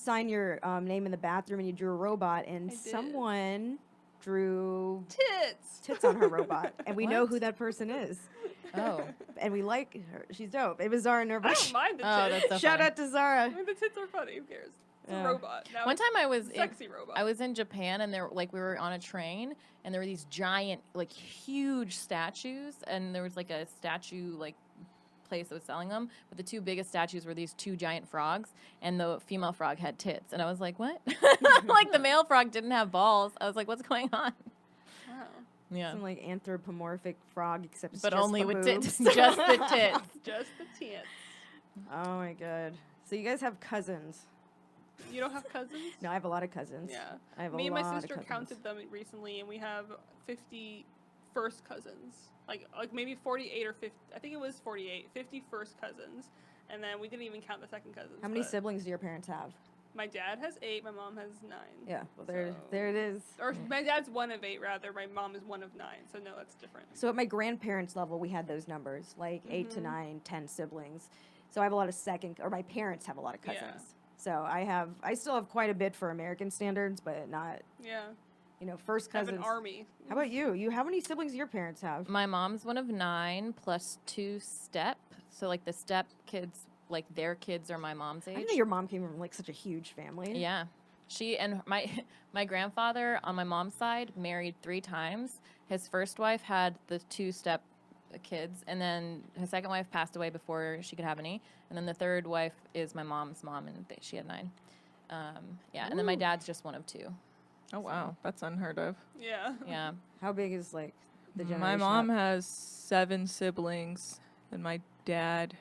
sign your name in the bathroom, and you drew a robot, and someone drew tits on her robot, and we know who that person is. Oh. And we like her. She's dope. It was Zahra and I don't mind the tits. Oh, that's so Shout funny. out to Zahra. I mean, the tits are funny. Who cares? It's a robot. Now one time sexy robot. I was in Japan, and we were on a train, and there were these giant, like, huge statues, and there was like a statue place that was selling them, but the two biggest statues were these two giant frogs, and the female frog had tits, and I was like, what? Like, the male frog didn't have balls. I was like, what's going on? Wow. Yeah. Some like anthropomorphic frog, except it's But just only the with boobs. tits. Just the tits. Just the tits. Oh my god. So you guys have cousins? You don't have cousins? No, I have a lot of cousins. Yeah. I have Me a and lot my of sister cousins. counted them recently, and we have 50 first cousins. Like maybe 48 or 50. I think it was 48. 50 first cousins. And then we didn't even count the second cousins. How many siblings do your parents have? My dad has 8. My mom has 9. Yeah, well, there it is. Or my dad's 1 of 8, rather. My mom is 1 of 9. So no, that's different. So at my grandparents' level, we had those numbers, like 8 to 9, 10 siblings. So I have a lot of my parents have a lot of cousins. Yeah. So I still have quite a bit for American standards, but not, first Have cousins. an army. How about you? How many siblings do your parents have? My mom's 1 of 9 plus 2 step. So, like, the step kids, like, their kids are my mom's age. I didn't know your mom came from, like, such a huge family. Yeah. She and my grandfather on my mom's side married 3 times. His first wife had the 2 step kids, and then his second wife passed away before she could have any. And then the third wife is my mom's mom, and she had 9. And then my dad's just 1 of 2. Oh, wow. That's unheard of. Yeah. Yeah. How big is, like, the generation? My mom up? has 7 siblings, and my dad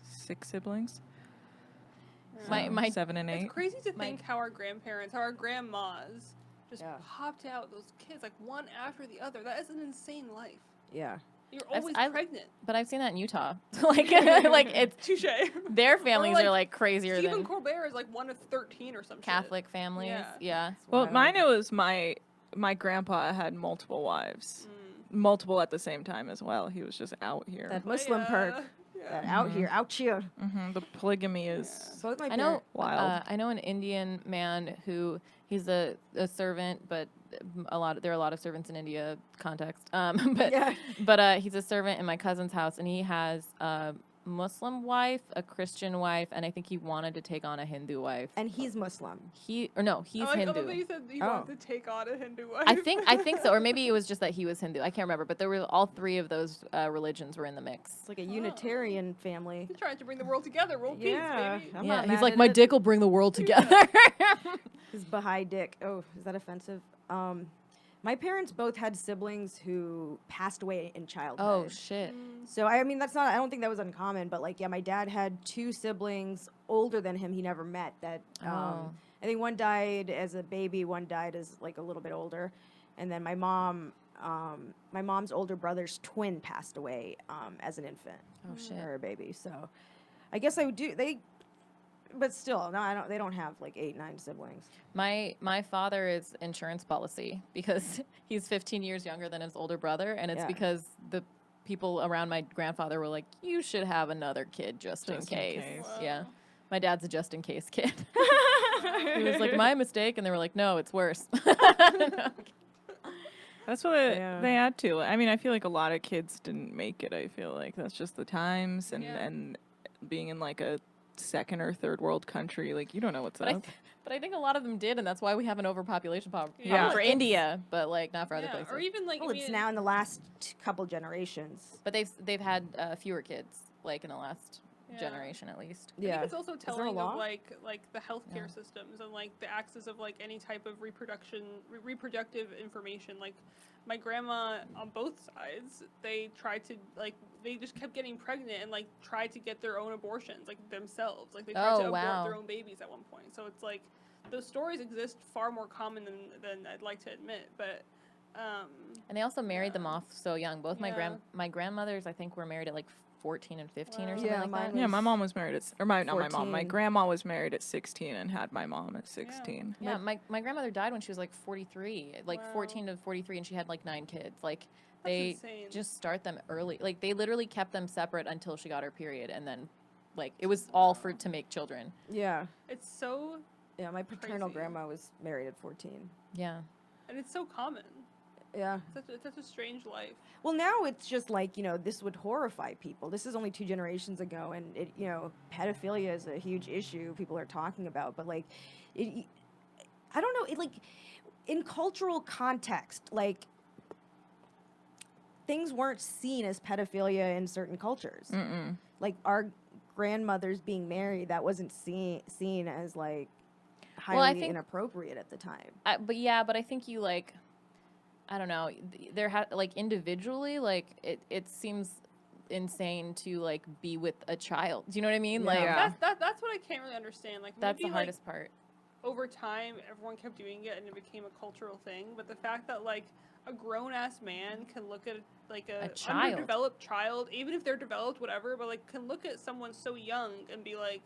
6 siblings. My 7 and 8. It's crazy to think how our grandparents, how our grandmas just popped out those kids like one after the other. That is an insane life. Yeah. You're always pregnant. But I've seen that in Utah. like it's touche. Their families like, are like crazier Stephen than Colbert is like 1 of 13 or something. Catholic families. Yeah. Well, mine it was my grandpa had multiple wives, multiple at the same time as well. He was just out here. That Muslim perk. That out here, out here. The polygamy is Both my wild. I know an Indian man who he's a servant, but there are a lot of servants in India context. But he's a servant in my cousin's house, and he has a Muslim wife, a Christian wife, and I think he wanted to take on a Hindu wife. And he's Muslim. He's I Hindu. love that you said he wanted to take on a Hindu wife. I think so, or maybe it was just that he was Hindu. I can't remember, but there were all 3 of those religions were in the mix. It's like a Unitarian family. He's trying to bring the world together, world peace, baby. He's like, my dick will bring the world together. His Baha'i dick. Oh, is that offensive? My parents both had siblings who passed away in childhood. Oh, shit. So, I mean, I don't think that was uncommon, but, like, yeah, my dad had 2 siblings older than him he never met that, I think one died as a baby, one died as, like, a little bit older. And then my mom's older brother's twin passed away as an infant. Oh, shit. Or a baby. So, I guess but still, no, they don't have, like, 8, 9 siblings. My father is insurance policy because he's 15 years younger than his older brher, and it's because the people around my grandfather were like, you should have another kid just in case. Wow. Yeah. My dad's a just in case kid. He was like, my mistake, and they were like, no, it's worse. That's what they had to. I mean, I feel like a lot of kids didn't make it. I feel like that's just the times and being in like a second or third world country, like you don't know what's up. But I think a lot of them did, and that's why we have an overpopulation problem for India, but like not for other places. Or even like it's now in the last couple generations. But they've had fewer kids, like in the last generation at least. I think it's also telling of like the healthcare Yeah. systems and like the access of like any type of reproductive information. Like my grandma on both sides, they tried to they just kept getting pregnant and like tried to get their own abortions like themselves. Like they tried to abort their own babies at one point. So it's like those stories exist far more common than I'd like to admit, but. And they also married them off so young. Both my grandmothers, I think, were married at like 14 and 15 or something like that. Yeah, my mom was married at, not my mom, my grandma was married at 16 and had my mom at 16. Yeah, my grandmother died when she was like 43, like 14 to 43, and she had like 9 kids. Like, they just start them early. Like, they literally kept them separate until she got her period, and then like it was all to make children. Yeah. It's so Yeah, my paternal crazy. grandma was married at 14. Yeah. And it's so common. Yeah. It's such a strange life. Well, now it's just like, this would horrify people. This is only 2 generations ago, and pedophilia is a huge issue people are talking about. But like, I don't know, in cultural context, like, things weren't seen as pedophilia in certain cultures. Mm-mm. Like, our grandmothers being married, that wasn't seen as like highly inappropriate at the time. But I think you like, I don't know, like individually, like it seems insane to like be with a child. Do you know what I mean? Yeah. Like That's what I can't really understand. Like that's maybe, the hardest part. Over time, everyone kept doing it, and it became a cultural thing. But the fact that like a grown ass man can look at like a child. underdeveloped child, even if they're developed, whatever, but like can look at someone so young and be like,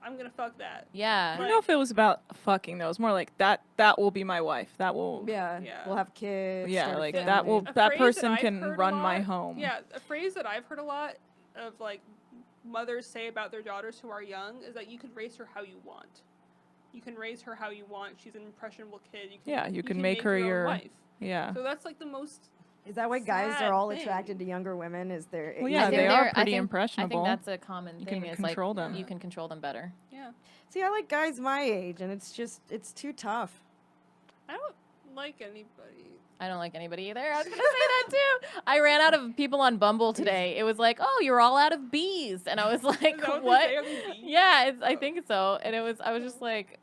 I'm gonna fuck that. Yeah. I don't know if it was about fucking though. It was more like that will be my wife. That will Yeah. We'll have kids. Yeah, start a like family. that will A that phrase person I've can heard a run my lot- home. Yeah, a phrase that I've heard a lot of like mothers say about their daughters who are young is that you can raise her how you want. You can raise her how you want. She's an impressionable kid. You can make her your your own wife. Yeah. So that's like the most. Is that why guys sad are all thing. attracted to younger women? Is there? Well, yeah, I think they are they're- pretty I think impressionable. that's a common You thing. can Is control like them. you can control them better. Yeah. See, I like guys my age, and it's too tough. I don't like anybody. I don't like anybody either. I was gonna say that too. I ran out of people on Bumble today. It was like, oh, you're all out of bees, and I was like, Is that what? they say on the beach? Yeah, I think so. And I was just like,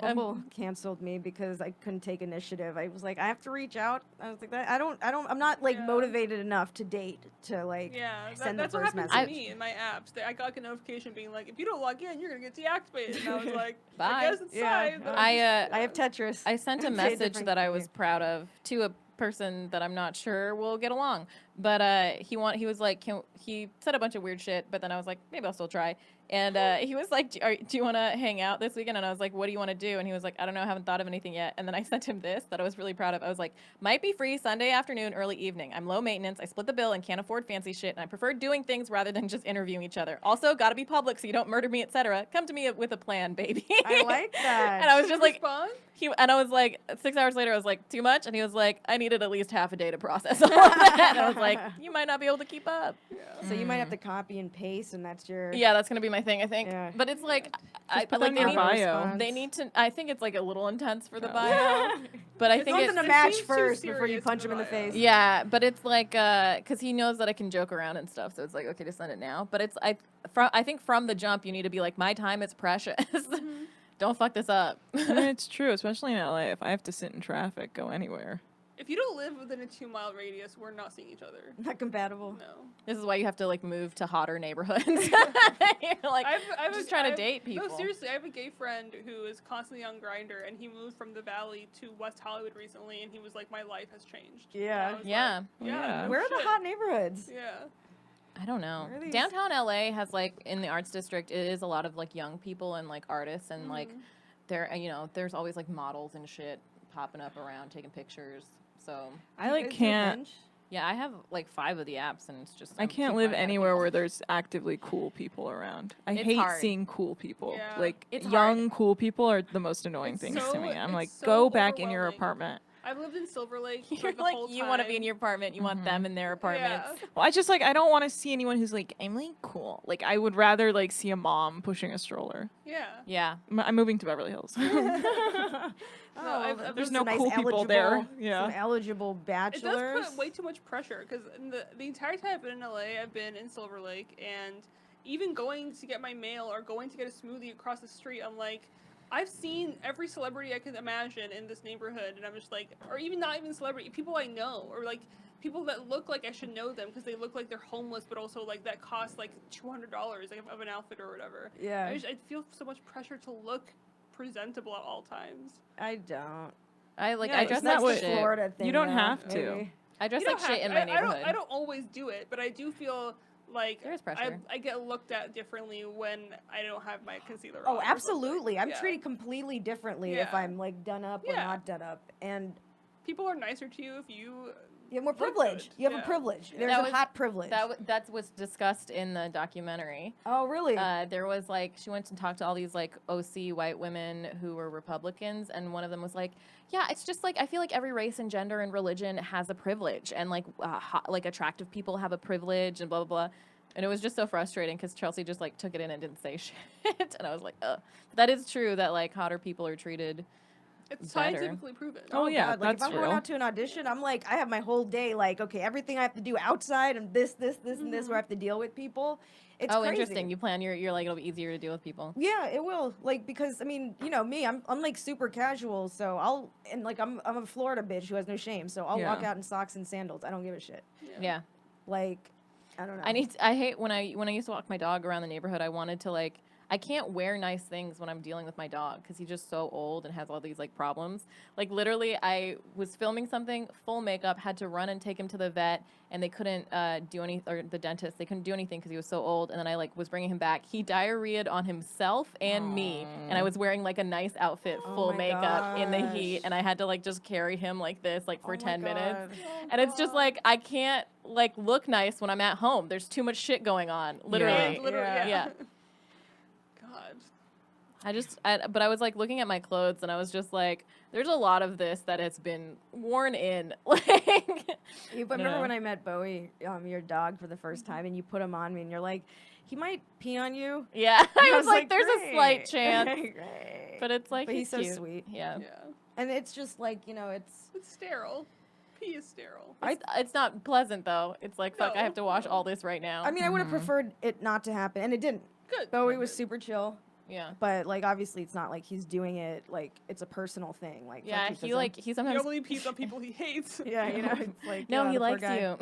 Bumble canceled me because I couldn't take initiative. I was like, I have to reach out. I was like, I'm not like Yeah. motivated enough to date to like Yeah, send that's the what first happened message. to me in my apps. I got like a notification being like, if you don't log in, you're gonna get deactivated. And I was like, Bye. I guess it's Yeah. fine. But I I have Tetris. I sent a Say message different that I thing. was proud of to a person that I'm not sure will get along. But he was like, he said a bunch of weird shit, but then I was like, maybe I'll still try. And he was like, do you want to hang out this weekend? And I was like, what do you want to do? And he was like, I don't know, I haven't thought of anything yet. And then I sent him this that I was really proud of. I was like, might be free Sunday afternoon, early evening. I'm low maintenance. I split the bill and can't afford fancy shit. And I prefer doing things rather than just interviewing each other. Also, got to be public so you don't murder me, etc. Come to me with a plan, baby. I like that. And I was just like, respond? and I was like, 6 hours later, I was like, too much? And he was like, I needed at least half a day to process all of that. And I was like, you might not be able to keep up. So you might have to copy and paste, and that's your Yeah, that's going to be my thing, I think. Yeah. But it's like, I put like that in your bio. response. they need to, I think it's like a little intense for the Yeah. bio. But I It's think something it's, to match seems too first before you serious punch for him in the the bio. face. yeah, but it's like, because he knows that I can joke around and stuff. So it's like, okay, to send it now. But it's, I think from the jump, you need to be like, my time is precious. Don't fuck this up. I mean, it's true, especially in LA. If I have to sit in traffic, go anywhere. If you don't live within a 2-mile radius, we're not seeing each other. Not compatible. No. This is why you have to like move to hotter neighborhoods. You're like, just trying to date people. No, seriously, I have a gay friend who is constantly on Grindr, and he moved from the Valley to West Hollywood recently, and he was like, my life has changed. Yeah. And I was Yeah. like, Yeah. no Where are the shit. hot neighborhoods? Yeah. I don't know. Where are these- Downtown LA has like in the arts district, it is a lot of like young people and like artists and like there, there's always like models and shit popping up around taking pictures. So I like Is it can't. Hinge? yeah, I have like 5 of the apps and it's just I I'm can't keep live running out of anywhere people. where there's actively cool people around. I It's hate hard. seeing cool people. Yeah. Like It's young cool people are the most annoying It's things to so- me. I'm it's like, so go back in your overwhelming. apartment. I've lived in Silver Lake for You're the like whole time. you want to be in your apartment, you want them in their apartments. Yeah. Well, I just like I don't want to see anyone who's like I'm like cool. Like I would rather like see a mom pushing a stroller. Yeah. Yeah. I'm moving to Beverly Hills. Oh, I've- There's some no nice cool people there. eligible- Yeah. Some eligible It bachelors. does put way too much pressure because the entire time I've been in LA, I've been in Silver Lake, and even going to get my mail or going to get a smoothie across the street, I'm like, I've seen every celebrity I could imagine in this neighborhood, and I'm just like, or even not even celebrity, people I know, or like people that look like I should know them because they look like they're homeless, but also like that cost like $200 like, of an outfit or whatever. Yeah. I feel so much pressure to look presentable at all times. I don't. I like Yeah, I it's dress not like what- shit. Florida thing. You don't though, have to. maybe. I dress You like don't shit have- in my I neighborhood. don't always do it, but I do feel like There is pressure. I get looked at differently when I don't have my concealer on. Oh, or something. absolutely. I'm Yeah. treated completely differently if Yeah. I'm like done up or Yeah. not done up. And People are nicer to you if you You have more look privilege. good. You have Yeah. a privilege. There's That a was- hot privilege. That's what's discussed in the documentary. Oh, really? There was like she went and talked to all these like OC white women who were Republicans, and one of them was like, "Yeah, it's just like I feel like every race and gender and religion has a privilege, and like like attractive people have a privilege, and blah blah blah." And it was just so frustrating because Chelsea just like took it in and didn't say shit, and I was like, "Ugh." But that is true that like hotter people are treated. It's better. scientifically proven. Oh, yeah, God, like if that's I'm going real. out to an audition, I'm like, I have my whole day like, okay, everything I have to do outside and this, and this, where I have to deal with people. It's Oh, crazy. interesting. You plan you're like it'll be easier to deal with people. Yeah, it will. Like because I mean, you know me, I'm like super casual, so I'm a Florida bitch who has no shame, so I'll walk Yeah. out in socks and sandals. I don't give a shit. Yeah. Like, I don't know. I hate when I used to walk my dog around the neighborhood. I wanted to like I can't wear nice things when I'm dealing with my dog because he's just so old and has all these like problems. Like literally, I was filming something, full makeup, had to run and take him to the vet, and they couldn't do any, or the dentist, they couldn't do anything because he was so old. And then I like was bringing him back. He diarrheaed on himself and me, and I was wearing like a nice outfit, Oh full my makeup in the gosh. heat, and I had to like just carry him like this like for Oh my 10 minutes. God. And it's just like I can't like look nice when I'm at home. There's too much shit going on. Literally. Literally, Yeah. God. But I was like looking at my clothes and I was just like, there's a lot of this that has been worn in. Like, Remember when I met Bowie, your dog, for the first time, and you put him on me, and you're like, he might pee on you. yeah, I was like, there's "Great, a slight chance, great." but it's like But he's so cute. sweet. Yeah, Yeah. And it's just like, it's. It's sterile. Pee is sterile. it's not pleasant though. It's like fuck, I No, have to wash no. all this right now. I mean, I would have preferred it not to happen, and it didn't. Good. Bowie was super chill, yeah, but like obviously it's not like he's doing it like it's a personal thing. Like yeah. fuck you, He Fizaa. like he He sometimes. only pees on people he hates. Yeah, it's like No, yeah, he the poor likes guy. you.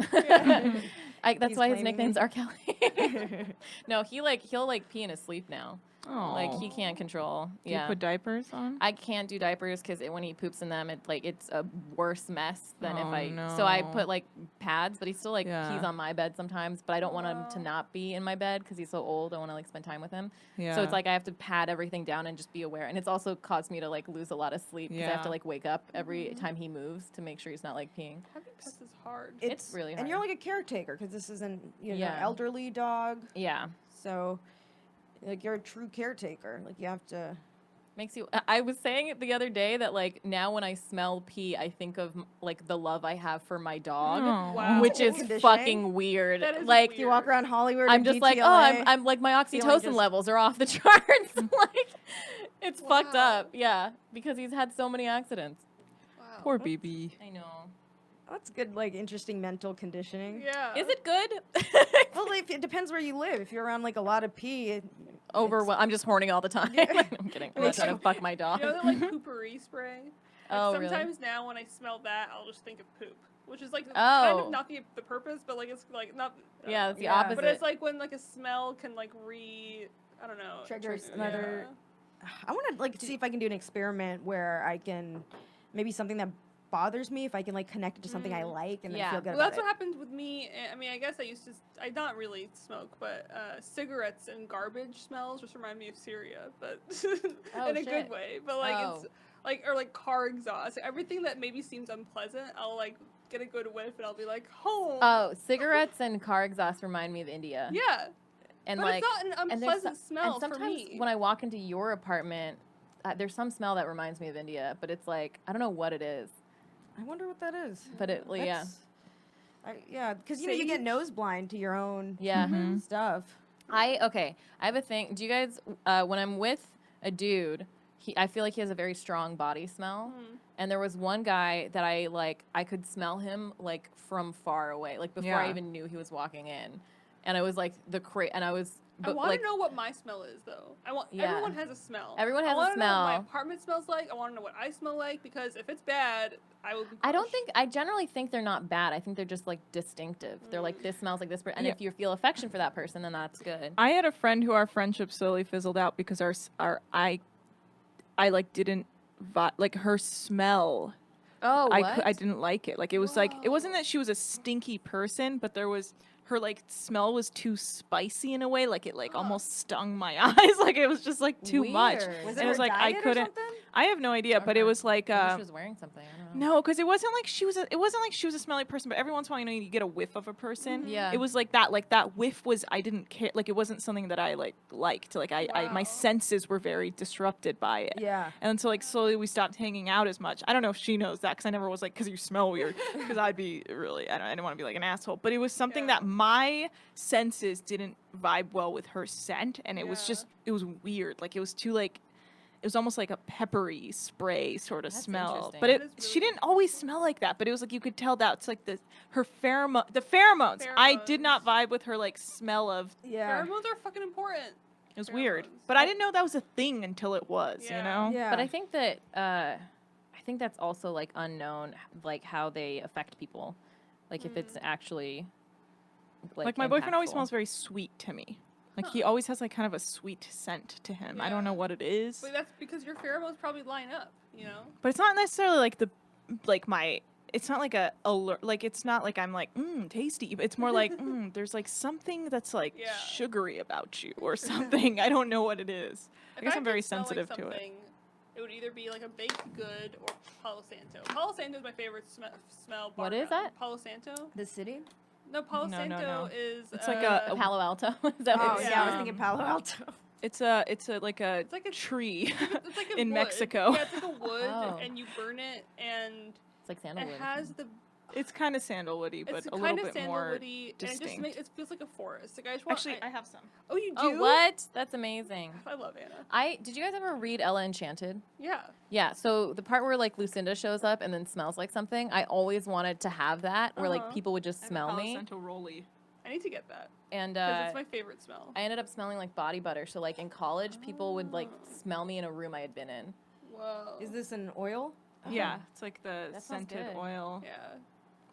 That's He's why his claiming nickname's me. R. Kelly. No, he'll like pee in his sleep now. Oh. Like he can't control. Do you Yeah. put diapers on? I can't do diapers because when he poops in them, it's a worse mess than if Oh, I. So I no. put like pads, but he still like Yeah. pees on my bed sometimes. But I don't want him to Wow. not be in my bed because he's so old. I want to like spend time with him. Yeah. So it's like I have to pad everything down and just be aware. And it's also caused me to like lose a lot of sleep because I have to Yeah. like wake up every time he moves to make sure he's not like peeing. Having pets is hard. It's really And you're hard. like a caretaker because this isn't Yeah. elderly dog, Yeah. so like you're a true caretaker. Like you have to. Makes you. I was saying it the other day that like now when I smell pee, I think of like the love I have for my dog, Oh. Wow. which is Conditioning. fucking weird. That is Like weird. You walk around Hollywood. I'm and just like, oh, GTLA. I'm like my Feeling oxytocin just- levels are off the charts. Like it's fucked Wow. up. Yeah, because he's had so many accidents. Wow. Poor BB. I know. That's good, like interesting mental conditioning. Yeah. Is it good? Well, it depends where you live. If you're around like a lot of pee, I'm just horny all the time. I'm kidding. I'm not trying to fuck my dog. You know that like poopery spray? Like, Oh, really? sometimes now when I smell that, I'll just think of poop, which is like kind Oh. of not the purpose, but like it's like not. Yeah, it's the Yeah. opposite. But it's like when like a smell can like I don't know. Triggers trigger- another- I want to like see if I can do an experiment where I can maybe something that bothers me, if I can like connect it to something I like and Yeah. then feel good Well, about that's what happened with me. I mean, I guess I used to. I not really smoke, but cigarettes and garbage smells just remind me of Syria, but Oh, in a shit. good way. But like Oh. it's like or like car exhaust. Everything that maybe seems unpleasant, I'll like get a good whiff and I'll be like, home. Oh, cigarettes and car exhaust remind me of India. Yeah, And but like, it's not an and there's unpleasant smell and sometimes for me. when I walk into your apartment, there's some smell that reminds me of India, but it's like I don't know what it is. I wonder what that is. But it, yeah, Yeah, because you get Sage? nose blind to your own yeah. stuff. I have a thing. Do you guys when I'm with a dude, I feel like he has a very strong body smell. And there was one guy that I could smell him like from far away, like before I Yeah. even knew he was walking in, and I was like and I was. I But want like, to know what my smell is, though. Yeah. Everyone has a smell. Everyone has I a wanna know what my smell. apartment smells like. I want to know what I smell like because if it's bad, I will be. I don't crushed. think I generally think they're not bad. I think they're just like distinctive. They're like this smells like this, and Yeah. if you feel affection for that person, then that's good. I had a friend who our friendship slowly fizzled out because I like didn't like her smell. Oh, I didn't like it. Like it was like it wasn't that she was a stinky person, but there was her like smell was too spicy in a way. Like it like almost stung my eyes. Like it was just like too much. Weird. Was And it it was her like I diet or couldn't. something? I have no idea, but it was like Maybe she was wearing something. I don't know. no, because it wasn't like she was a smelly person, but every once in a while, you get a whiff of a person. Yeah. It was like that whiff was, I didn't care, like it wasn't something that I liked. Like I my senses were very disrupted by it. Yeah. And so slowly we stopped hanging out as much. I don't know if she knows that, because I never was like, because you smell weird, because I'd be really, I didn't want to be like an asshole, but it was something that my senses didn't vibe well with her scent, and it was weird. Like it was too it was almost like a peppery spray sort of smell. interesting. But she didn't always smell like that. But it was like you could tell that it's like the pheromones. I did not vibe with her smell of. Yeah. Pheromones are fucking important. It was weird. But I didn't know that was a thing until it was. Yeah. You know. Yeah. But I think that that's also unknown, how they affect people, if it's actually Like my boyfriend always impactful. smells very sweet to me. Like he always has kind of a sweet scent to him. I don't know what it is. But that's because your pheromones probably line up, But it's not necessarily it's not like a alert, it's not like I'm tasty. It's more like there's something that's sugary about you or something. I don't know what it is. I guess I'm very sensitive to it. It would either be a baked good or Palo Santo. Palo Santo is my favorite smell. Bar What is down. that? Palo Santo. The city? No, Palo No, Santo no. is. It's like a Palo Alto. Is that Oh, what it's yeah, I was thinking Palo Alto. It's a like a tree in wood. Mexico. Yeah, it's like a wood, Oh. and you burn it, and It's like sandalwood. it has the. It's kind of sandalwoody, but It's a kind little of bit more sandalwoody, and distinct. it feels like a forest. Like I just want. Actually, I have some. Oh, you do? Oh, what? That's amazing. I love Anna. Did you guys ever read Ella Enchanted? Yeah. Yeah, so the part where Lucinda shows up and then smells like something, I always wanted to have that, where people would just smell me. I need to get that. And Because it's my favorite smell. I ended up smelling like body butter. So in college, people would smell me in a room I had been in. Whoa. Is this an oil? Yeah, it's like the That sounds scented good. oil. Yeah.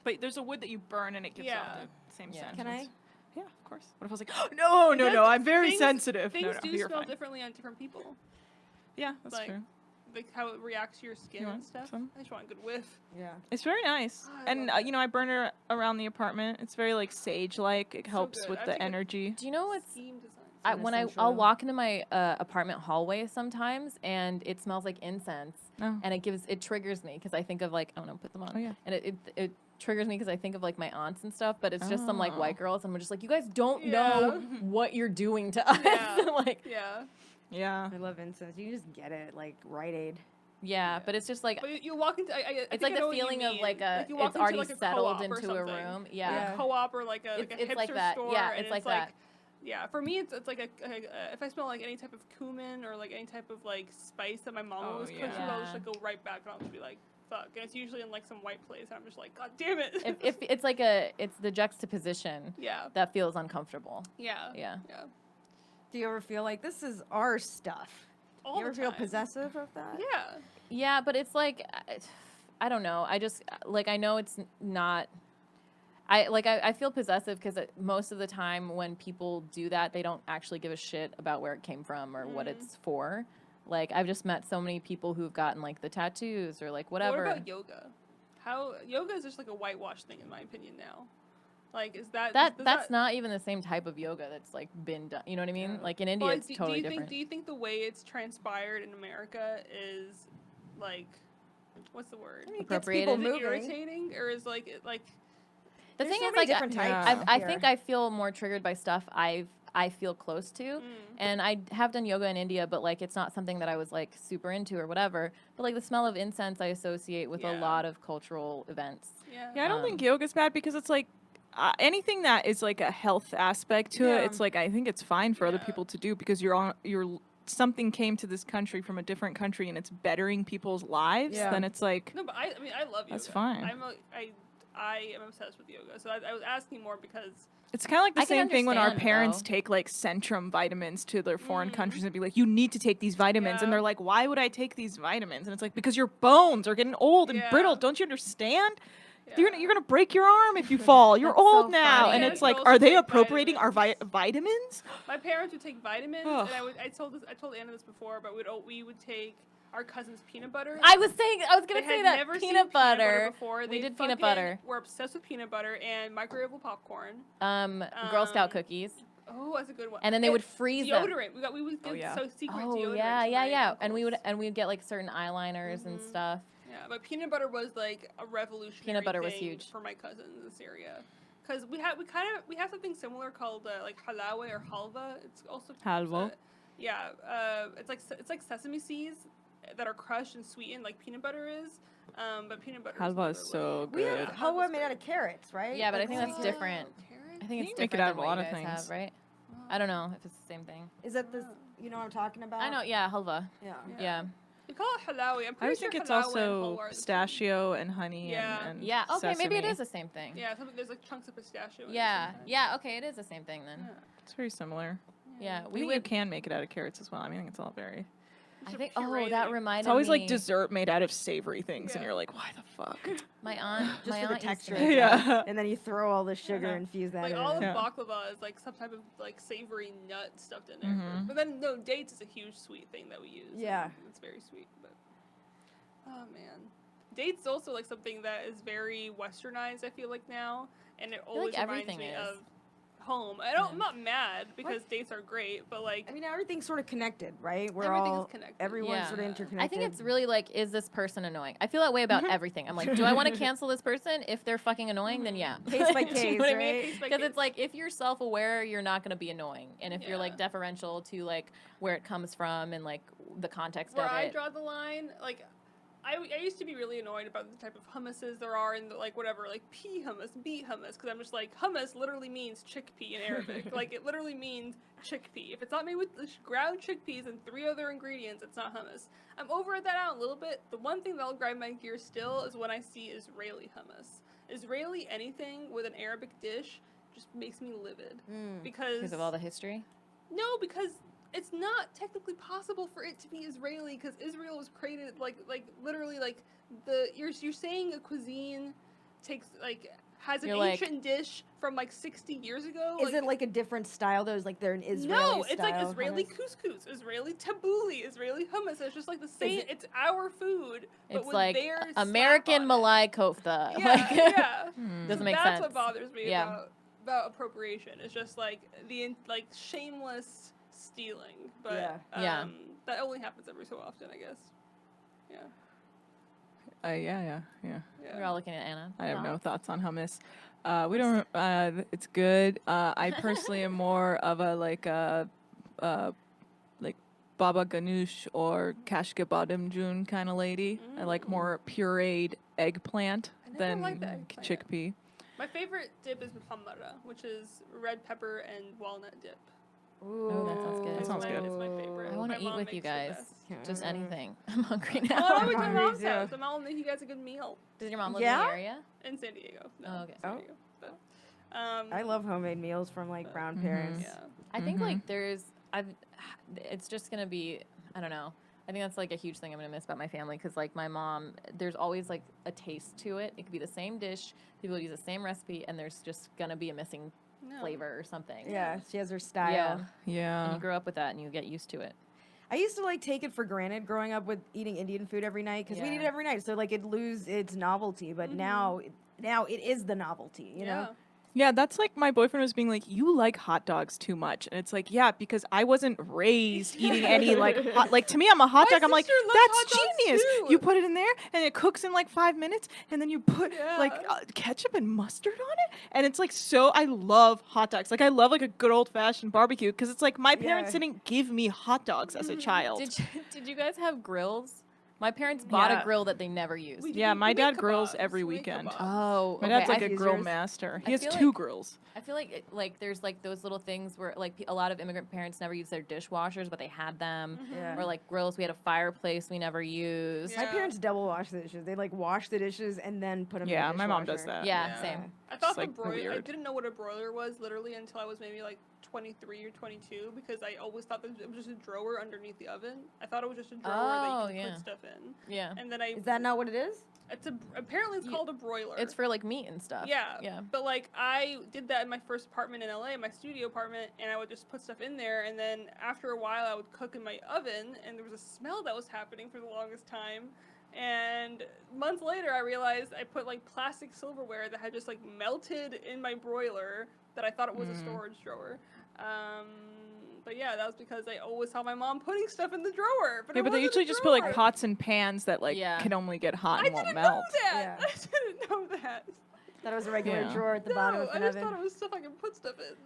But there's a wood that you burn and it gives off the same Yeah. scent. Can I? Yeah, of course. What if I was like, oh, no, I'm very Things- sensitive. Things no, do you're smell fine. differently on different people. Yeah, that's Like, true. Like how it reacts to your skin You and want stuff. some? I just want a good whiff. Yeah. It's very nice. Oh, I And, love I burn it around the apartment. It's very, sage-like. It helps good. with I the think it- energy. Do you know what's... Steam design. I'll walk into my apartment hallway sometimes, and it smells like incense, and it triggers me because I think of put them on. Oh, yeah. And it triggers me because I think of my aunts and stuff, but it's just some white girls, and we're just you guys don't know what you're doing to us. Yeah. Yeah. Yeah. I love incense. You can just get it Rite Aid. But it's just But you walk into. it's like the feeling of you walk it's into, already a settled co-op or into a something. room. Like Yeah. a co-op or like a It's hipster like that. store. Yeah, and it's like that. Yeah, for me, it's like if I smell any type of cumin or any type of spice that my mom always cooks, yeah. I'll just go right back and I'll just be like, fuck. And it's usually in some white place, and I'm just like, god damn it. If it's it's the juxtaposition yeah. that feels uncomfortable. Yeah. Yeah. Yeah. Do you ever feel like this is our stuff? All You ever the feel time. possessive of that? Yeah. Yeah, but it's I don't know. I just I know it's not. I feel possessive because most of the time when people do that, they don't actually give a shit about where it came from or what it's for. I've just met so many people who've gotten the tattoos or whatever. What about yoga? Yoga is just a whitewash thing in my opinion now. Is that that's not even the same type of yoga that's been done. You know what I mean? In India, Well, it's totally different. Do you think the way it's transpired in America is what's the word? I mean, it gets Appropriated. people Is it moving. irritating or is The There's thing so is, many different types. I here. think I feel more triggered by stuff I feel close to, and I have done yoga in India, but it's not something that I was super into or whatever. But the smell of incense I associate with a lot of cultural events. Yeah. I don't think yoga's bad because it's anything that is a health aspect to it. It's I think it's fine for other people to do because you're something came to this country from a different country and it's bettering people's lives. Yeah. Then it's No, but I love yoga. That's fine. I am obsessed with yoga. So I was asking more because it's kind of the I can same thing when our understand, parents though. take Centrum vitamins to their foreign countries and be like, you need to take these vitamins. And Yeah. they're like, why would I take these vitamins? And it's because your bones are getting old and Yeah. brittle. Don't you understand? Yeah. You're gonna break your arm if you fall. You're That's old so now. funny. And Yeah, it's you like, also are they take appropriating our vitamins. vitamins? my parents would take vitamins, Ugh. and I told Anna this before, but we would take our cousin's peanut butter. I was gonna They say had that never seen peanut butter. before. We They did peanut fucking butter. We're obsessed with peanut butter and microwavable popcorn. Girl Scout cookies. Oh, that's a good one. And then they would freeze them. deodorant. We would get yeah. so secret Oh deodorant. yeah. And we would get like certain eyeliners and stuff. Yeah, but peanut butter was like a revolutionary. Peanut butter was thing huge for my cousins in this area, because we have something similar called like halawa or halva. It's also Halva. it's like sesame seeds that are crushed and sweetened like peanut butter is. But peanut butter. Halva is so We good. have halwa made out of carrots, right? Yeah, but I Like, think that's oh. different. Carrot? I think it's You can make it different out of than a what lot you of guys things. have, right? I don't know if it's the same thing. Is that the, you know what I'm talking about? I know, yeah, halva. Yeah. Yeah. We call it halawi. I'm I pretty think sure it's halawa and also halwa are the same. pistachio and honey Yeah. and Yeah, okay, maybe it sesame. is the same thing. Yeah, there's like chunks of pistachio. in it Yeah, sometimes. yeah, okay, it is the same thing then. Yeah. It's very similar. Yeah, I we think you would. can make it out of carrots as well. I mean, I think it's all very. I It's a think. puree. Oh, that reminded It's always me. like dessert made out of savory things, and Yeah. you're like, why the fuck? My aunt. Just my for the aunt used to texture. make Yeah. that. And then you throw all the sugar Yeah. and fuse that Like in. all of Yeah. baklava is like some type of like savory nut stuffed in there. Mhm. But then no, dates is a huge sweet thing that we use. and Yeah. it's very sweet. But oh man, dates is also like something that is very westernized. I feel like now, and it always like reminds everything me is. of home. I'm not mad because dates are great, but like I mean, everything's sort of connected, right? We're Everything is all connected. everyone's Yeah. sort of interconnected. I think it's really like, is this person annoying? I feel that way about everything. I'm like, do I want to cancel this person? If they're fucking annoying, then yeah. Case by Do you case, know what I right? mean? Case by Because case. it's like, if you're self-aware, you're not going to be annoying. And if you're like Yeah. deferential to like where it comes from and like the context where of I it. draw the line, like I used to be really annoyed about the type of hummuses there are in the, like whatever, like pea hummus, beet hummus, because I'm just like, hummus literally means chickpea in Arabic. Like it literally means chickpea. If it's not made with ground chickpeas and 3 other ingredients, it's not hummus. I'm over that out a little bit. The one thing that'll grind my gears still is when I see Israeli hummus. Israeli anything with an Arabic dish just makes me livid Because of all the history? no, because it's not technically possible for it to be Israeli because Israel was created like literally like you're saying a cuisine has an You're like- ancient dish from like 60 years ago. Is it like a different style though? Is like they're an Israeli no, it's like style Israeli hummus? couscous, Israeli tabbouleh, Israeli hummus. It's just like the same. it- It's our food, but It's with like their slap American on it. malai kofta. Yeah, Like, yeah. doesn't make That's sense. what bothers me Yeah. about appropriation. It's just like like shameless stealing, but Yeah. that only happens every so often, I guess. Yeah. Yeah. We're all looking at Anna. I have no thoughts on hummus. We don't. It's good. I personally am more of a like baba ganoush or kashke badem jun kind of lady. I like more pureed eggplant I never than liked the eggplant. chickpea. My favorite dip is muhammara, which is red pepper and walnut dip. Oh, that sounds good. That sounds good. It's my favorite. I want My to eat mom with you makes the guys. best. Just anything. I'm hungry Oh, now. I always my hungry mom's too. house. My mom will make you guys a good meal Does your mom live Yeah? in the area? in San Diego. No, Oh, okay. San Oh. Diego. But, I love homemade meals from like brown Mhm. parents. yeah. I think like it's just gonna be, I don't know. I think that's like a huge thing I'm gonna miss about my family because like my mom, there's always like a taste to it. It could be the same dish, people use the same recipe, and there's just gonna be a missing No. flavor or something. Yeah, she has her style. Yeah. And Yeah. you grow up with that and you get used to it. I used to like take it for granted growing up with eating Indian food every night because we Yeah. eat it every night, so like it lose its novelty. But now it is the novelty, you know. Yeah, that's like my boyfriend was being like, you like hot dogs too much. And it's like, yeah, because I wasn't raised eating any like hot, like to me, I'm a hot My dog. I'm like, sister loves that's hot dogs genius. too." You put it in there and it cooks in like 5 minutes and then you put like Yeah. ketchup and mustard on it. And it's like, so I love hot dogs. Like I love like a good old fashioned barbecue because it's like my parents Yeah. didn't give me hot dogs as a child. Did you guys have grills? My parents bought Yeah. a grill that they never used. Yeah, my we make dad grills kebabs. every We make weekend. kebabs. Oh, My okay. dad's like I a use grill yours. master. I He has feel 2 like- grills. I feel like there's like those little things where like a lot of immigrant parents never use their dishwashers, but they had them. Yeah. Or like grills, we had a fireplace we never used. My Yeah. parents double wash the dishes. They like wash the dishes and then put them in Yeah, the my mom does dishwasher. that. Yeah, same. I thought It's, like, the broiler. I weird. didn't know what a broiler was literally until I was maybe like 23 or 22 because I always thought that it was just a drawer underneath the oven. I thought it was just a drawer Oh, that you could yeah. put stuff in. Yeah. And then I Is that not what it is? apparently it's called a broiler. It's for like meat and stuff. Yeah. Yeah. But like I did that in my first apartment in LA, my studio apartment, and I would just put stuff in there and then after a while I would cook in my oven and there was a smell that was happening for the longest time. And months later I realized I put like plastic silverware that had just like melted in my broiler that I thought it was a storage drawer. But yeah, that was because I always saw my mom putting stuff in the drawer. But Yeah, it but they wasn't usually a just put like drawer. pots and pans that like Yeah. can only get hot I and won't didn't melt. know that. Yeah. I didn't know that. Thought it was a regular Yeah. drawer at the bottom No, of I an just oven. thought it was stuff I could put stuff in.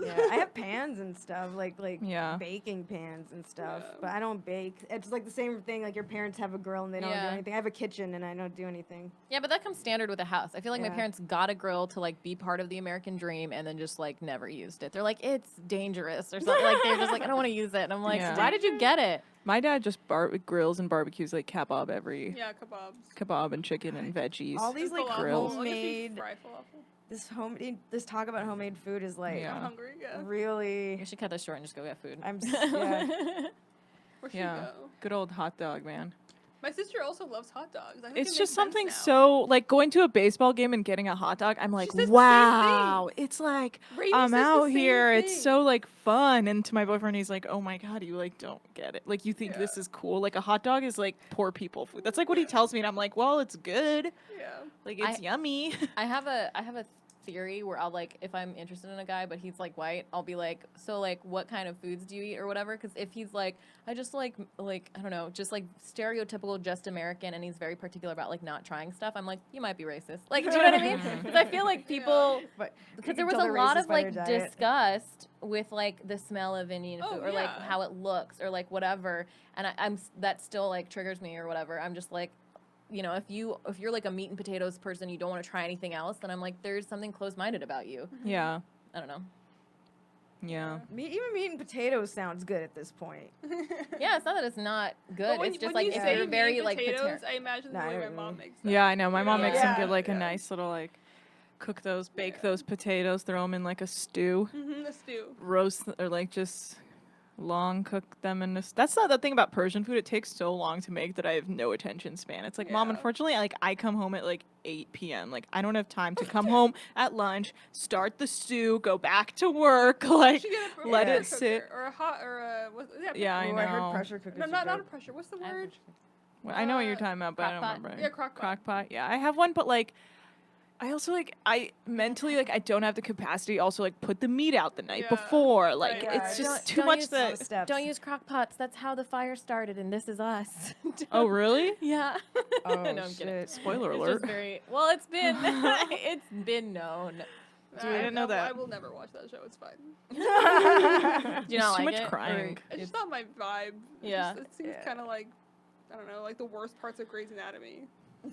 Yeah, I have pans and stuff, like Yeah. baking pans and stuff, Yeah. but I don't bake. It's like the same thing, like your parents have a grill and they don't do Yeah. anything. I have a kitchen and I don't do anything. Yeah, but that comes standard with a house. I feel like my Yeah. parents got a grill to like be part of the American dream and then just like never used it. They're like, it's dangerous or something. Like they're just like, I don't want to use it. And I'm like, Yeah. why did you get it? My dad just grills and barbecues like kebab every Yeah, kebabs. kebab and chicken and veggies. All these And like falafel. grills. Like, if you homemade, fry falafel. this talk about homemade food is like Yeah. I'm hungry. Yeah. really. We should cut this short and just go get food. Yeah. Where'd Yeah. she go? Good old hot dog, man. My sister also loves hot dogs. I think It's it just makes sense something now. so like going to a baseball game and getting a hot dog. I'm like, says the same wow. It's like Rainey I'm says the out same here. It's thing. so like fun. And to my boyfriend, he's like, oh my god, you like don't get it. Like you think this Yeah. is cool. Like a hot dog is like poor people food. That's like what he tells me, and I'm like, well, it's good. Yeah. Like it's yummy. I have a theory where I'll like, if I'm interested in a guy but he's like white, I'll be like, so like what kind of foods do you eat or whatever? Because if he's like, I just like I don't know, just like stereotypical just American, and he's very particular about like not trying stuff, I'm like, you might be racist. Like, do you know what I mean? Because I feel like people, But because you there can was tell a they're lot racist of by like their diet. disgust with like the smell of Indian Oh, food or like yeah. how it looks or like whatever, and that still like triggers me or whatever. I'm just like, you know, if you're like a meat and potatoes person, you don't want to try anything else, then I'm like, there's something closed-minded about you. Yeah. I don't know. Yeah. Even meat and potatoes sounds good at this point. Yeah, it's not that it's not good. But when, It's just when like you if say you're very meat like potatoes, pater- I imagine Nah, the I way know my what you mom mean. makes them. Yeah, I know. My mom makes them Yeah. good, like a Yeah. nice little like cook those, bake those potatoes, throw them in like a stew, The stew. roast or like just long cook them in this. That's not the thing about Persian food. It takes so long to make that I have no attention span. It's like, Mom, Yeah. unfortunately, I come home at like 8 p.m. Like I don't have time to come home at lunch, start the stew, go back to work, like You should get a let pressure it sit. cooker or a hot or a Yeah, I Ooh, I know. heard pressure cookers. No, are not a good. pressure. What's the I have word? Well, I know what you're talking about, but I don't crock pot? remember. Yeah, crock pot. Crock pot. Yeah, I have one, but like, I also like I mentally like I don't have the capacity to also like put the meat out the night Yeah. before. Like Right. it's Yeah, just too don't much use that. steps. Don't use crock pots. That's how the fire started, and this is us. Oh really? Yeah. Oh, no, I'm kidding. shit. Spoiler It's alert. just very well. It's been it's been known. I didn't know that. I will never watch that show. It's fine. Do you There's not too like much it? Or crying. It's just not my vibe. Yeah. It seems Yeah. kind of like, I don't know, like the worst parts of Grey's Anatomy.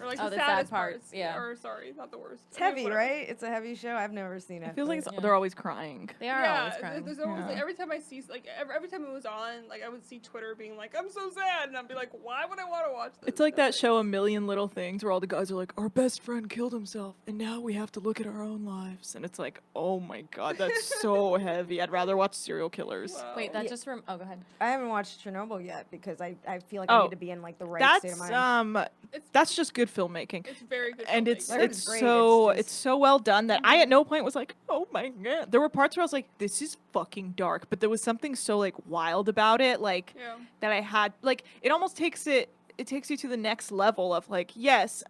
Or like Oh, the the sad saddest parts, yeah. Or sorry, not the worst. It's I mean, heavy, whatever. right? It's a heavy show. I've never seen it. It feels like but- it's, they're always crying. They are Yeah, always crying. there's always like Yeah. every time I see like every time it was on, like I would see Twitter being like, "I'm so sad," and I'd be like, "Why would I want to watch this?" It's like And, that show A Million Little Things where all the guys are like, our best friend killed himself and now we have to look at our own lives. And it's like, oh my god, that's so heavy. I'd rather watch serial killers. Wow. Wait, that Yeah. just oh, go ahead. I haven't watched Chernobyl yet because I feel like I Oh, need to be in like the right state of That's mind. that's just good filmmaking. It's very good. And filmmaking. it's I heard it's it's great, so it's it's just- so well done that I at no point was like, oh my god. There were parts where I was like, this is fucking dark, but there was something so like wild about it, like Yeah. that I had like it almost takes it takes you to the next level of like, yes,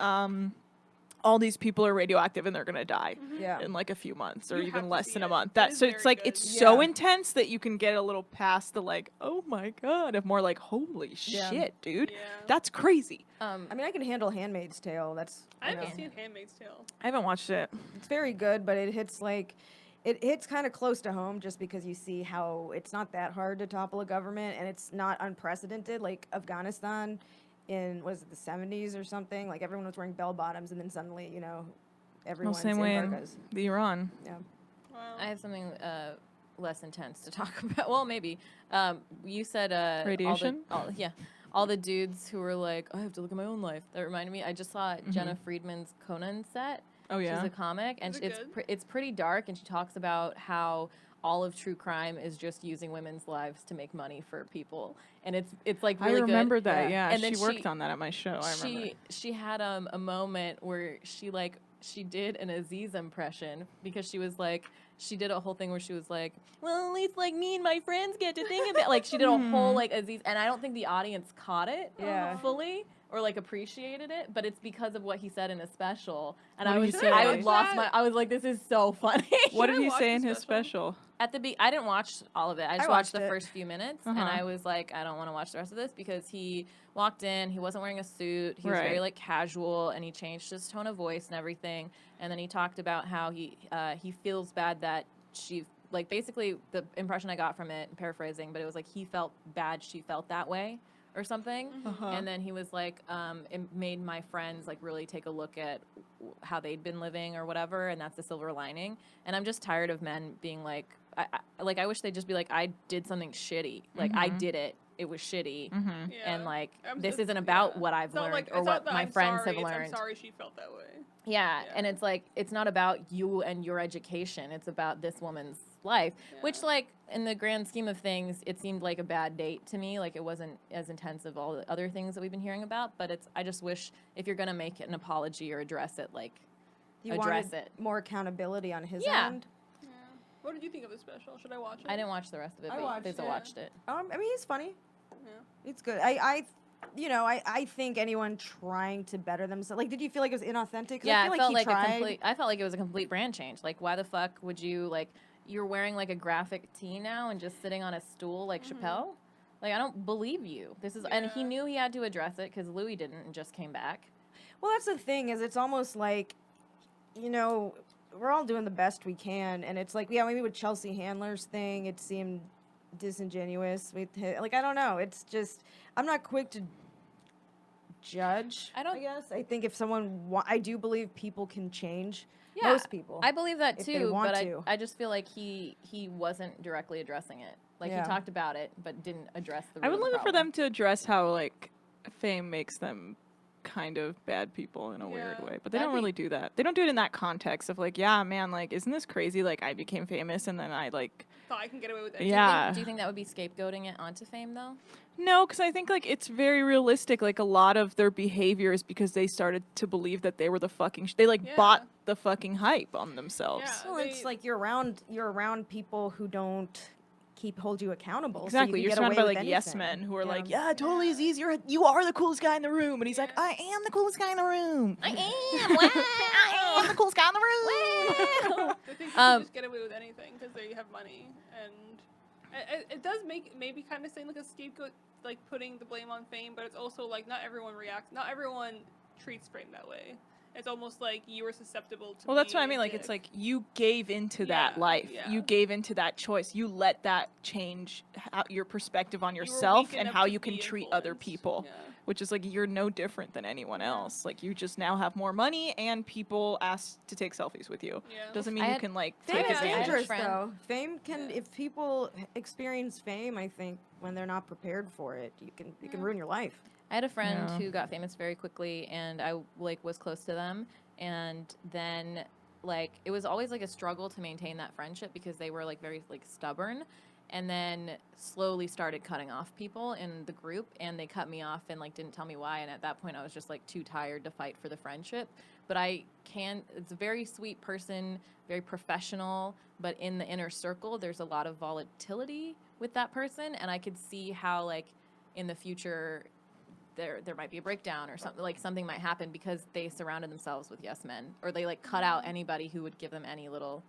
all these people are radioactive and they're gonna die Yeah. in like a few months or You have even to less see than a it. month. It That is so it's very like good. it's so Yeah. intense that you can get a little past the like, oh my god, of more like, holy Yeah. shit, dude, Yeah. that's crazy. I mean, I can handle Handmaid's Tale. That's I you haven't know, seen Handmaid's Tale. I haven't watched it. it's very good, but it hits like it hits kind of close to home just because you see how it's not that hard to topple a government and it's not unprecedented like Afghanistan in was it the 70s or something, like everyone was wearing bell bottoms and then suddenly, you know, No, everyone's same in way in burqas. the Iran. Yeah. Wow. I have something less intense to talk about. Well, maybe. You said Radiation? All the dudes who were like, I have to look at my own life. That reminded me. I just saw Jenna Friedman's Conan set. Oh yeah. She's a comic, and Is it good? it's pretty dark, and she talks about how all of true crime is just using women's lives to make money for people, and it's like really I remember good. that. Yeah. Yeah, And then she worked she- on that at my show. I remember. She had a moment where she did an Aziz impression because she was like she did a whole thing where she was like, well, at least like me and my friends get to think of it. Like she did a whole like Aziz, and I don't think the audience caught it Yeah. fully or like appreciated it, but it's because of what he said in his special. And What I did was he say? I would Watch lost that. I was like, this is so funny. What Should did I he watch say the in his special? special? I didn't watch all of it. I just watched the first few minutes, and Uh-huh. I was like, I don't want to watch the rest of this because he walked in, he wasn't wearing a suit, he was Right. very like casual, and he changed his tone of voice and everything. And then he talked about how he feels bad that she like basically the impression I got from it, paraphrasing, but it was like he felt bad she felt that way or something. Uh-huh. And then he was like, it made my friends like really take a look at how they'd been living or whatever, and that's the silver lining. And I'm just tired of men being like, I wish they'd just be like, I did something shitty. Like, I did it. It was shitty. Mm-hmm. Yeah. And, like, I'm this just- isn't about yeah. what I've It's not learned like- or it's not what that my I'm friends sorry, have it's, learned. I'm sorry she felt that way. Yeah. Yeah. And it's like, it's not about you and your education. It's about this woman's life, which, like, in the grand scheme of things, it seemed like a bad date to me. Like, it wasn't as intense of all the other things that we've been hearing about. But I just wish if you're going to make an apology or address it, like, You address wanted it. more accountability on his Yeah. end. Yeah. What did you think of the special? Should I watch it? I didn't watch the rest of it, I but watched Fizaa it. watched it. I mean, he's funny. Yeah. It's good. I think anyone trying to better themselves. Like, did you feel like it was inauthentic? 'Cause Yeah, I feel it felt he like tried. I felt like it was a complete brand change. Like, why the fuck would you like? You're wearing like a graphic tee now and just sitting on a stool like Chappelle. Like, I don't believe you. This is, and he Yeah. knew he had to address it because Louis didn't and just came back. Well, that's the thing is, it's almost like, we're all doing the best we can, and it's like, yeah, maybe with Chelsea Handler's thing, it seemed disingenuous. Like, I don't know. It's just, I'm not quick to judge. I guess I think if someone, I do believe people can change. Yeah, Most people. I believe that if they too, want but to. I just feel like he wasn't directly addressing it. Like, Yeah. he talked about it, but didn't address the. I would root love it for problem. them to address how like fame makes them kind of bad people in a weird Yeah. way, but they That'd don't be- really do that. They don't do it in that context of like, yeah, man, like, isn't this crazy? Like, I became famous and then I like, Thought I can get away with anything. yeah. Do you think that would be scapegoating it onto fame though? No, because I think like it's very realistic. Like a lot of their behavior is because they started to believe that they were the fucking. They like Yeah. bought the fucking hype on themselves. Yeah. Well, it's They- like you're around people who don't hold you accountable. Exactly. So You're get surrounded away by with like yes anything. men who are Yeah. like, yeah, totally is easier. You are the coolest guy in the room, and he's like, Yeah. I am the coolest guy in the room. I am. Wow. I am the coolest guy in the room. They think you can just get away with anything because they have money, and it does make maybe kind of seem like a scapegoat, like putting the blame on fame, but it's also like not everyone reacts, not everyone treats fame that way. It's almost like you were susceptible to. Well, that's what I being a mean. Like, it's dick. like you gave into that Yeah, life. yeah. You gave into that choice. You let that change your perspective on You were yourself weak and enough how to you can be treat other influenced. people. Yeah. Which is like you're no different than anyone else. Like you just now have more money and people ask to take selfies with you. Yeah. Doesn't mean I you had- can like Fame take is I had a advantage. dangerous, friend- though. Fame can, Yeah. if people experience fame, I think when they're not prepared for it, it can ruin your life. I had a friend Yeah. who got famous very quickly, and I like was close to them, and then like it was always like a struggle to maintain that friendship because they were like very like stubborn, and then slowly started cutting off people in the group, and they cut me off and like didn't tell me why, and at that point I was just like too tired to fight for the friendship. But it's a very sweet person, very professional, but in the inner circle there's a lot of volatility with that person, and I could see how like in the future there might be a breakdown or something, like something might happen because they surrounded themselves with yes men, or they like cut out anybody who would give them any little.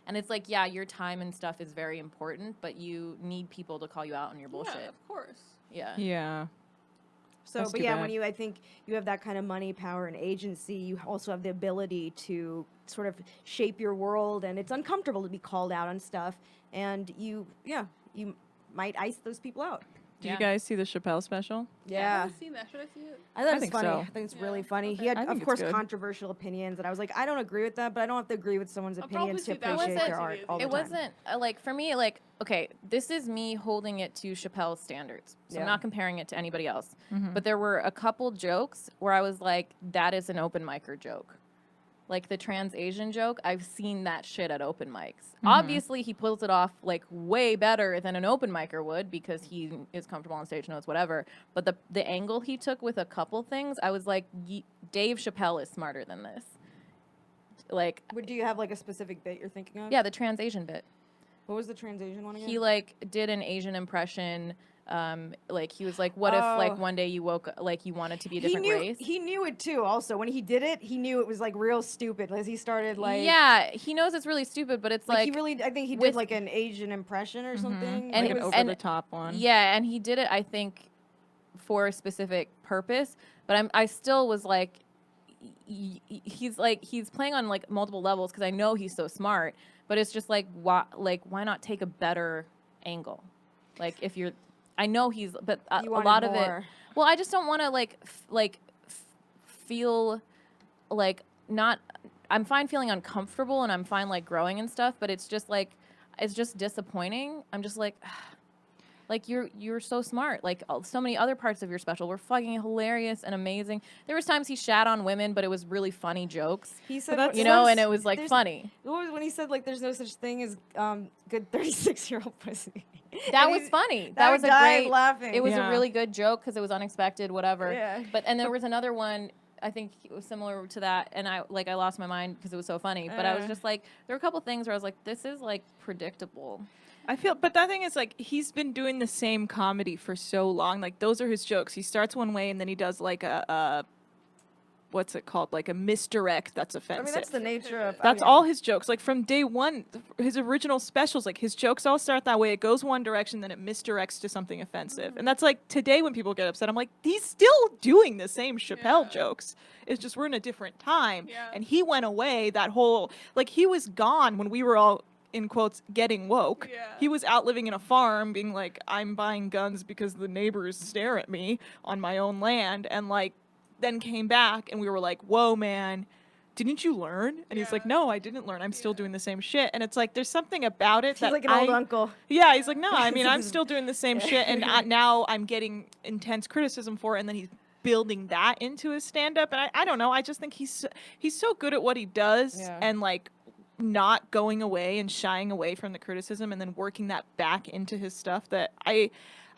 And it's like, yeah, your time and stuff is very important, but you need people to call you out on your bullshit. Yeah, of course. Yeah. Yeah. So, That's but too yeah, bad. I think you have that kind of money, power, and agency, you also have the ability to sort of shape your world, and it's uncomfortable to be called out on stuff, and you might ice those people out. Did Yeah. you guys see the Chappelle special? I Yeah. haven't seen that. Should I see it? I thought I it's think funny. so. I think it's Yeah, really funny. okay. He had, I think of it's course, good. controversial opinions, and I was like, I don't agree with that, but I don't have to agree with someone's I'll probably opinions to see that. appreciate Wasn't- their art all the It time. wasn't like for me, like, okay, this is me holding it to Chappelle's standards. So I'm Yeah. not comparing it to anybody else. Mhm. But there were a couple jokes where I was like, that is an open micer joke. Like the trans Asian joke, I've seen that shit at open mics. Obviously, he pulls it off like way better than an open micer would because he is comfortable on stage, knows whatever. But the angle he took with a couple things, I was like, Dave Chappelle is smarter than this. Like, Do you have like a specific bit you're thinking of? yeah, the trans Asian bit. What was the trans Asian one again? He like did an Asian impression Like he was like, what if like one day you woke like you wanted to be a different race? He knew it too. Also, when he did it, he knew it was like real stupid. As he started like yeah, he knows it's really stupid, but it's like he really. I think he did like an Asian impression or something. And like it an was over the top one. Yeah, and he did it, I think, for a specific purpose. But I still was like, he's playing on like multiple levels because I know he's so smart. But it's just like why not take a better angle? Like if you're, I know he's, but a lot of it. Well, I just don't want to feel like not. I'm fine feeling uncomfortable and I'm fine like growing and stuff, but it's just disappointing. I'm just like, like you're so smart. Like so many other parts of your special were fucking hilarious and amazing. There was times he shat on women, but it was really funny jokes. He said, and it was like funny. What was when he said like there's no such thing as good 36-year-old pussy. That was funny. That was a great laughing. It was a really good joke because it was unexpected, whatever. Yeah. And there was another one. I think it was similar to that, and I lost my mind because it was so funny. But I was just like, there were a couple things where I was like, this is like predictable. I feel, but the thing is, like, he's been doing the same comedy for so long. Like, those are his jokes. He starts one way, and then he does like a what's it called? Like a misdirect that's offensive. I mean, that's the nature of. That's all his jokes. Like from day one, his original specials, like his jokes all start that way. It goes one direction, then it misdirects to something offensive. And that's like today when people get upset, I'm like, he's still doing the same Chappelle jokes. It's just we're in a different time. Yeah. And he went away that whole, like he was gone when we were all, in quotes, getting woke. Yeah. He was out living in a farm being like, I'm buying guns because the neighbors stare at me on my own land. And like, then came back and we were like, whoa, man, didn't you learn? And he's like, no, I didn't learn. I'm still doing the same shit. And it's like, there's something about it He's like an old uncle. Yeah, he's like, no, I mean, I'm still doing the same shit. And now I'm getting intense criticism for it. And then he's building that into his stand-up. And I don't know. I just think he's so good at what he does and like not going away and shying away from the criticism and then working that back into his stuff that I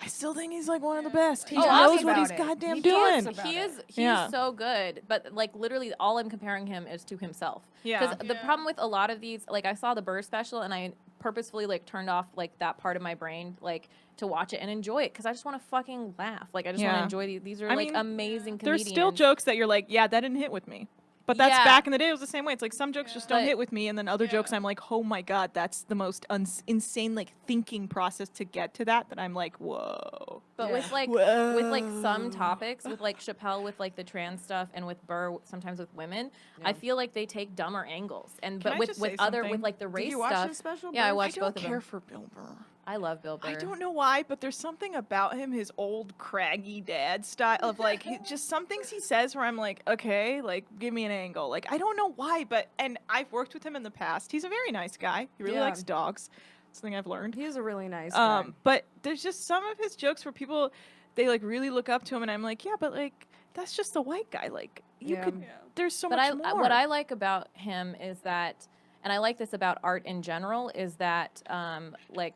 still think he's like one of the best. He knows what he's goddamn doing. He is so good, but like literally all I'm comparing him is to himself. Yeah. Because the problem with a lot of these, like I saw the Burr special and I purposefully like turned off like that part of my brain like to watch it and enjoy it because I just want to fucking laugh. Like I just want to enjoy these are like amazing comedians. There's still jokks that you're like, yeah, that didn't hit with me. But that's back in the day. It was the same way. It's like some jokes just don't hit with me, and then other jokes I'm like, oh my god, that's the most insane like thinking process to get to that. That I'm like, whoa. But with like some topics, with like Chappelle, with like the trans stuff, and with Burr, sometimes with women, I feel like they take dumber angles. And but with other with like the race Did you watch stuff, his special? I watched both of them. I don't care for Bill Burr. I love Bill Burr. I don't know why, but there's something about him, his old craggy dad style of like just some things he says where I'm like, okay, like give me an angle. Like I don't know why, and I've worked with him in the past. He's a very nice guy. He really likes dogs. Something I've learned. He is a really nice guy. But there's just some of his jokes where people they like really look up to him, and I'm like, yeah, but like that's just a white guy. Like you could. There's so much more. What I like about him is that, and I like this about art in general, is that like.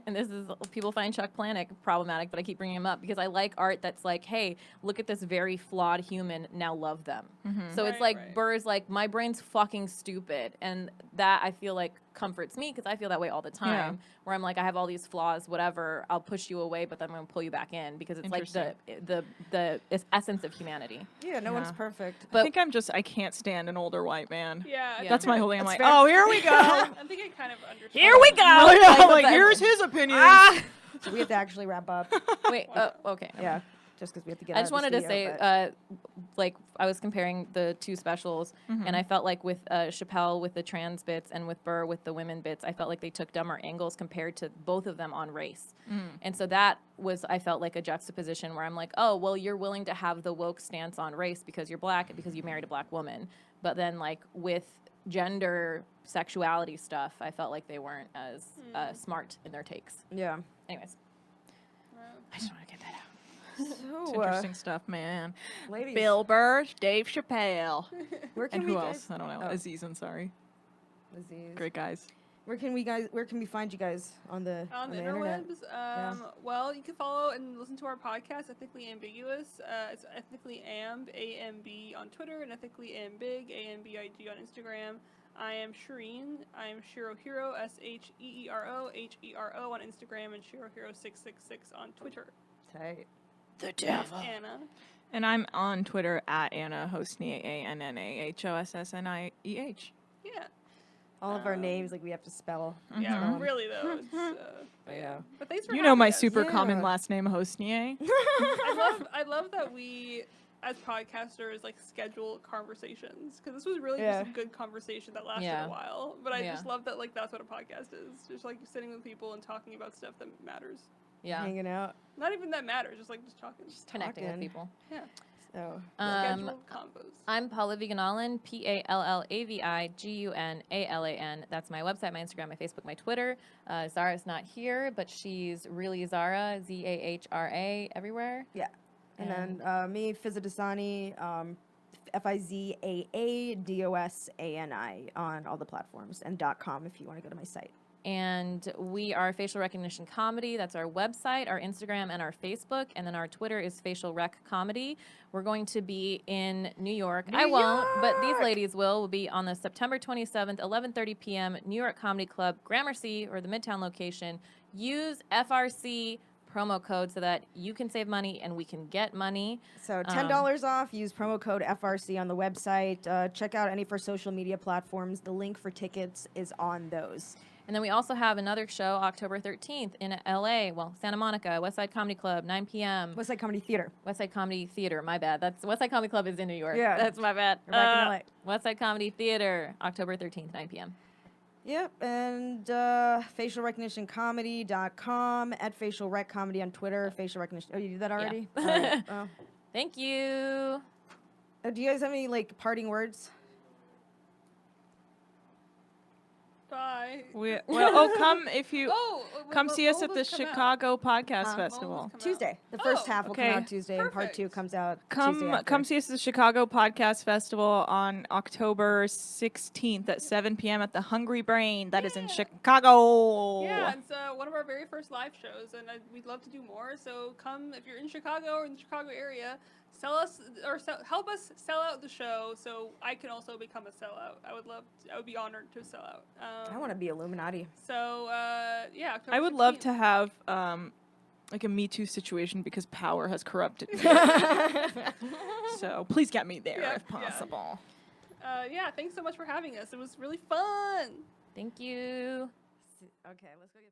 And this is, people find Chuck Palahniuk problematic, but I keep bringing him up because I like art that's like, hey, look at this very flawed human, now love them. So it's like Burr's like, my brain's fucking stupid. And that I feel like comforts me because I feel that way all the time where I'm like, I have all these flaws, whatever, I'll push you away, but then I'm going to pull you back in because it's like the essence of humanity. Yeah, no one's perfect. But I think I can't stand an older white man. Yeah. That's my whole thing. I'm like, oh, here we go. I think I kind of understand. Here we go! Like here's his opinion. So we have to actually wrap up. Wait, okay. Yeah, just because we have to get. I just wanted to say, like, I was comparing the two specials, and I felt like with Chappelle with the trans bits and with Burr with the women bits, I felt like they took dumber angles compared to both of them on race. And so that was, I felt like a juxtaposition where I'm like, oh, well, you're willing to have the woke stance on race because you're black and because you married a black woman. But then, like, with gender sexuality stuff, I felt like they weren't as smart in their takes. Yeah. Anyways, I just want to get that out. It's interesting stuff, man. Ladies, Bill Burr, Dave Chappelle, where can and we who guys? else? I don't know. Aziz Ansari. Aziz. Great guys. Where can we find you guys on the internet? interwebs? Well, you can follow and listen to our podcast, Ethnically Ambiguous. It's Ethnically Amb, A-M-B on Twitter, and Ethnically Ambig, A-M-B-I-G on Instagram. I am Shereen. I am Shiro Hero, SHEERO, on Instagram, and Shiro Hero 666 on Twitter. Tight. The devil. Anna. And I'm on Twitter at Anna Hosni, ANNAHOSSNIEH. Yeah. All of our names, like, we have to spell. Yeah, Spell 'em. really, though. It's, Yeah. But thanks for You know my having us. super Yeah. common last name, Hosnier. I love that we, as podcasters, like, schedule conversations. Because this was really just a good conversation that lasted a while. But I just love that, like, that's what a podcast is. Just, like, sitting with people and talking about stuff that matters. Yeah. Hanging out. Not even that matters, just, like, just talking. Just connecting with people. Yeah. So. Scheduled combos. I'm Pallavi Gunalan, PALLAVIGUNALAN. That's my website, my Instagram, my Facebook, my Twitter. Zahra's not here, but she's really Zahra, ZAHRA, everywhere. Yeah. And then me, Fizaa Dosani, FIZAADOSANI on all the platforms, and .com if you want to go to my site. And we are Facial Recognition Comedy. That's our website, our Instagram, and our Facebook. And then our Twitter is Facial Rec Comedy. We're going to be in New York. I won't, but these ladies will. We'll be on the September 27th, 11:30 p.m. New York Comedy Club, Gramercy, or the Midtown location. Use FRC promo code so that you can save money and we can get money. So $10 off. Use promo code FRC on the website. Check out any of our social media platforms. The link for tickets is on those. And then we also have another show October 13th in LA, Santa Monica, Westside Comedy Club, 9 p.m. Westside Comedy Theater. Westside Comedy Theater, my bad. That's Westside Comedy Club is in New York. Yeah. That's my bad. We're back in LA. Westside Comedy Theater, October 13th, 9 p.m. Yep, and facialrecognitioncomedy.com, at Facial Rec Comedy on Twitter, Facial Recognition. Oh, you did that already? All right. Oh. Thank you. Do you guys have any, like, parting words? Bye. Come if you come see us at the Chicago Podcast Festival. Tuesday. The first half will come okay. out Tuesday, and part 2 comes out Tuesday Come after. see us at the Chicago Podcast Festival on October 16th at 7 p.m. at the Hungry Brain. That is in Chicago. Yeah, it's one of our very first live shows, and we'd love to do more. So come if you're in Chicago or in the Chicago area. Help us sell out the show, so I can also become a sellout. I would be honored to sell out. I want to be Illuminati. So yeah, October I would 16th. love to have like a Me Too situation because power has corrupted me. So please get me there if possible. Yeah, thanks so much for having us. It was really fun. Thank you. Okay, let's go get